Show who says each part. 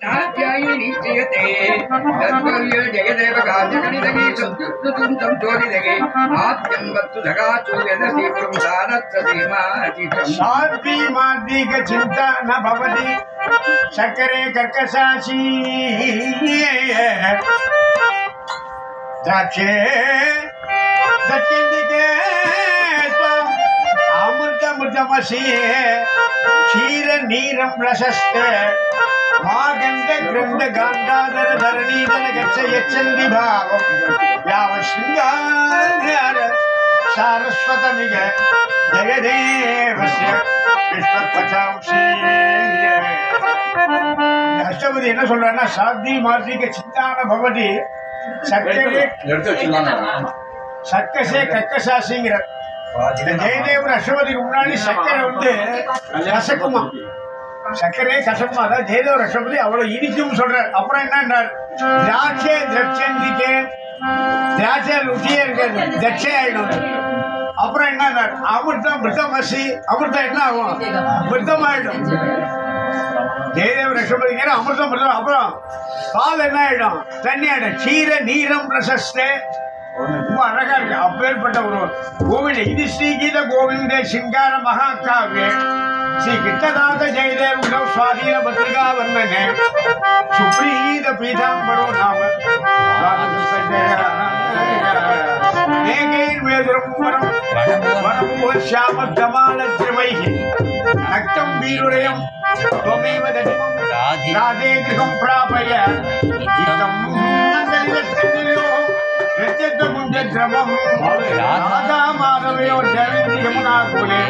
Speaker 1: नाट्यायिनी जयते तद्गव्य जयदेव गाजगणितगे संयुक्तुं चोरिदगे आद्यं वत्तु धगाचो यदसि पुंसानत्ससीमाजितं
Speaker 2: शान्ति मार्दिक चिंता न भवति शक्करे कर्कशाची द्राक्षे दक्षिणदिके अमृतमृतमसि क्षीर नीरं रसस्ते मागंध ग्रंथ गांधाधर धरणीधर गच्छ यच्छन्ति भावं याव शृंगार सारस्वतमिग जगदेवस्य विश्वपचांसी அஷ்டபதி என்ன சொல்றாருன்னா சாத்தி மார்த்திக சித்தான பவதி சக்கரே சக்கசே கக்கசாசிங்கிற ஜெயதேவர் அஷ்டபதிக்கு முன்னாடி சக்கரை வந்து கசக்குமா சக்கரே கசக்குமா அதான் ஜெயதேவர் அஷ்டபதி அவ்வளவு இனிக்கும் சொல்றாரு அப்புறம் என்னன்றார் திராட்சை திரட்சந்திக்கே திராட்சை ருச்சியே இருக்காது தட்சை ஆயிடும் அப்புறம் என்ன அமிர்தம் மிருதமசி அமிர்தம் என்ன ஆகும் மிருதம் ஆயிடும் ஜெயதேவ ரஷபதிங்கிற அமிர்தம் மிருதம் அப்புறம் பால் என்ன ஆயிடும் தண்ணி ஆயிடும் க்ஷீர நீரம் பிரசஸ்தே ரொம்ப அழகா இருக்கு அப்பேற்பட்ட ஒரு கோவிந்த இது ஸ்ரீகீத கோவிந்த சிங்கார மகாகாவிய ஸ்ரீ கிருஷ்ணநாத ஜெயதேவ சுவாதீன பத்திரிகா வர்ணனே சுப்ரீத பீதாம்பரோ நாம रक्तं वीरुरयं त्वमेव दधिमं राधे गृहं प्रापय इदं नगरिरत्तनिलो रजतमुञ्जद्रमं राधा माधवयो जयन्ति यमुना कूले